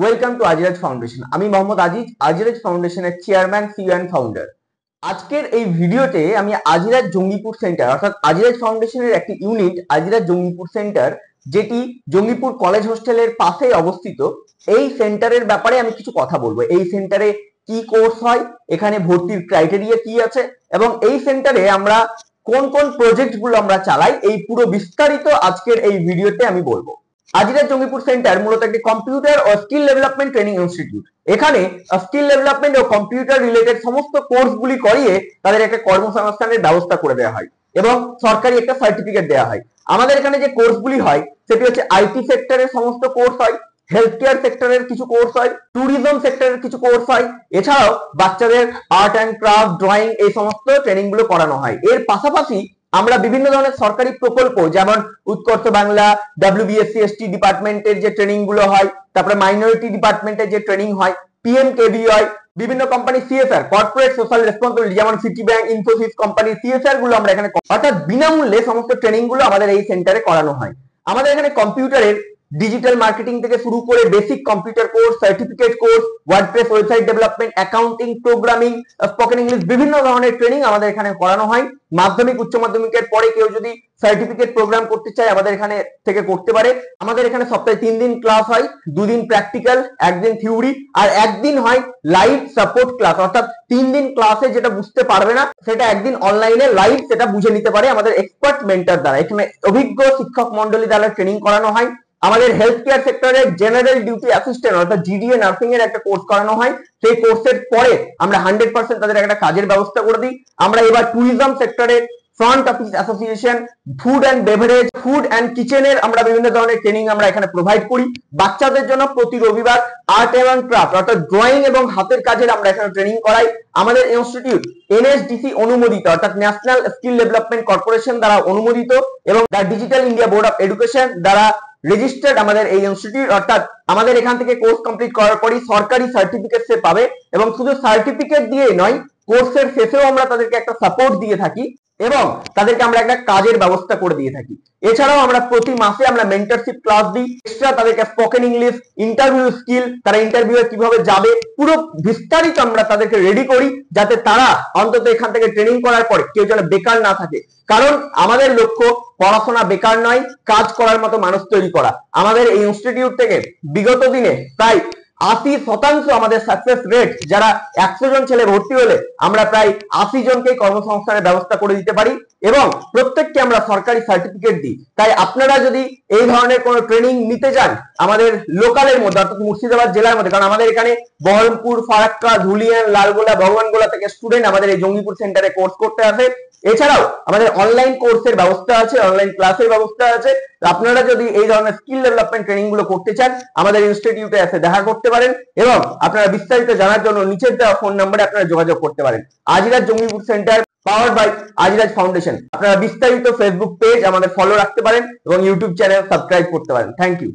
Welcome to আজিরাজ foundation. আমি মোহাম্মদ আজিজ, আজিরাজ ফাউন্ডেশনের chairman, CEO and founder. আজকের এই ভিডিওতে আমি আজিরাজ জঙ্গিপুর সেন্টার অর্থাৎ আজিরাজ ফাউন্ডেশনের একটি ইউনিট আজিরাজ জঙ্গিপুর সেন্টার, যেটি জঙ্গিপুর কলেজ হোস্টেলের পাশেই অবস্থিত, এই সেন্টারের ব্যাপারে আমি কিছু কথা বলবো। এই সেন্টারে কি কোর্স হয়, এখানে ভর্তির ক্রাইটেরিয়া কি আছে, এবং এই সেন্টারে আমরা কোন কোন প্রজেক্ট গুলো আমরা চালাই, এই পুরো বিস্তারিত আজকের এই ভিডিওতে আমি বলবো। আজিরাজ জঙ্গিপুর সেন্টার মূলত একটি কম্পিউটার ও স্কিল ডেভেলপমেন্ট ট্রেনিং ইনস্টিটিউট। এখানে স্কিল ডেভেলপমেন্ট ও কম্পিউটার রিলেটেড সমস্ত কোর্সগুলি করিয়ে তাদের একটা কর্মসংস্থানের ব্যবস্থা করে দেওয়া হয় এবং সরকারি একটা সার্টিফিকেট দেওয়া হয়। আমাদের এখানে যে কোর্সগুলি হয় সেটি হচ্ছে আইটি সেক্টরের সমস্ত কোর্স হয়, হেলথ কেয়ার সেক্টরের কিছু কোর্স হয়, ট্যুরিজম সেক্টরের কিছু কোর্স হয়, এছাড়াও বাচ্চাদের আর্ট অ্যান্ড ক্রাফট, ড্রয়িং, এই সমস্ত ট্রেনিং গুলো করানো হয়। এর পাশাপাশি আমরা বিভিন্ন ধরনের সরকারি প্রকল্প, যেমন উৎকর্ষ বাংলা, WBSC/ST ডিপার্টমেন্টের যে ট্রেনিং গুলো হয়, তারপরে মাইনরিটি ডিপার্টমেন্টের যে ট্রেনিং হয়, PMKVY, বিভিন্ন company CSR, corporate social responsibility, যেমন Citi bank, Infosys company CSR গুলো আমরা এখানে, অর্থাৎ বিনামূল্যে সমস্ত ট্রেনিং গুলো আমাদের এই সেন্টারে করানো হয়। আমাদের এখানে কম্পিউটারের ডিজিটাল মার্কেটিং থেকে শুরু করে basic computer course, certificate course, WordPress website development, accounting, programming, spoken English, বিভিন্ন ধরনের ট্রেনিং আমাদের এখানে করানো হয়। মাধ্যমিক উচ্চ মাধ্যমিকের পরে কেউ যদি সার্টিফিকেট প্রোগ্রাম করতে চায় আমাদের এখানে থেকে করতে পারে। আমাদের এখানে সপ্তাহে 3 দিন ক্লাস হয়, 2 দিন প্র্যাকটিক্যাল, 1 দিন থিওরি, আর 1 দিন হয় লাইভ সাপোর্ট ক্লাস। অর্থাৎ 3 দিন ক্লাসে যেটা বুঝতে পারবে না সেটা একদিন অনলাইনে লাইভ সেটা বুঝে নিতে পারে আমাদের এক্সপার্ট মেন্টর দ্বারা। এখানে অভিজ্ঞ শিক্ষক মন্ডলী দ্বারা ট্রেনিং করানো হয়। আমাদের হেলথ কেয়ার সেক্টরে জেনারেল ডিউটি অ্যাসিস্ট্যান্ট অর্থাৎ GDA নার্সিং এর একটা কোর্স করানো হয়। সেই কোর্সের পরে আমরা 100% তাদের একটা কাজের ব্যবস্থা করে দিই। আমরা এবার ট্যুরিজম সেক্টরে front office association, food and beverage, food and কিচেনের আমরা বিভিন্ন ধরনের ট্রেনিং আমরা এখানে প্রোভাইড করি। বাচ্চাদের জন্য প্রতি রবিবার আর্ট এবং ক্রাফট অর্থাৎ ড্রয়িং এবং হাতের কাজের আমরা এখানে ট্রেনিং করাই। আমাদের ইনস্টিটিউট NSDC অনুমোদিত অর্থাৎ ন্যাশনাল স্কিল ডেভেলপমেন্ট কর্পোরেশন দ্বারা অনুমোদিত এবং the digital India board of education দ্বারা রেজিস্টার্ড আমাদের এই ইনস্টিটিউট। অর্থাৎ আমাদের এখান থেকে কোর্স কমপ্লিট করার পরই সরকারি সার্টিফিকেট সে পাবে, এবং শুধু সার্টিফিকেট দিয়ে নয়, কোর্সের শেষেও আমরা তাদেরকে একটা সাপোর্ট দিয়ে থাকি এবং তাদেরকে আমরা একটা কাজের ব্যবস্থা করে দিয়ে থাকি। এছাড়াও আমরা প্রতি মাসে আমরা মেন্টরশিপ ক্লাস দিই। এক্সট্রা তাদেরকে স্পোকেন ইংলিশ, ইন্টারভিউ স্কিল, তারা ইন্টারভিউয়ে কিভাবে যাবে, পুরো বিস্তারিত আমরা তাদেরকে রেডি করি, যাতে তারা অন্তত এখান থেকে ট্রেনিং করার পরে কেউ যেন বেকার না থাকে। কারণ আমাদের লক্ষ্য পড়াশোনা বেকার নয়, কাজ করার মতো মানুষ তৈরি করা। আমাদের এই ইনস্টিটিউট থেকে বিগত দিনে প্রায় 80% আমাদের সাকসেস রেট, যারা 100 জন ছেলে ভর্তি হলে আমরা প্রায় 80 জনকে কর্মসংস্থানের ব্যবস্থা করে দিতে পারি এবং প্রত্যেককে আমরা সরকারি সার্টিফিকেট দিই। তাই আপনারা যদি এই ধরনের কোনো ট্রেনিং নিতে চান আমাদের লোকালের মধ্যে অর্থাৎ মুর্শিদাবাদ জেলার মধ্যে, কারণ আমাদের এখানে বহরমপুর, ফারাক্কা, ধুলিয়ান, লালগোলা, ভগবানগোলা থেকে স্টুডেন্ট আমাদের এই জঙ্গিপুর সেন্টারে কোর্স করতে আসে। এছাড়াও আমাদের অনলাইন কোর্সের ব্যবস্থা আছে, অনলাইন ক্লাসের ব্যবস্থা আছে। আপনারা যদি এই ধরনের স্কিল ডেভেলপমেন্ট ট্রেনিং গুলো করতে চান আমাদের ইনস্টিটিউটে এসে দেখা করতে পারেন এবং আপনারা বিস্তারিত জানার জন্য নিচের দেওয়া ফোন নম্বরে আপনারা যোগাযোগ করতে পারেন। Ajiraj Jangipur centre powered by Ajiraj foundation. আপনারা বিস্তারিত ফেসবুক পেজ আমাদের ফলো রাখতে পারেন এবং ইউটিউব চ্যানেল সাবস্ক্রাইব করতে পারেন। Thank you.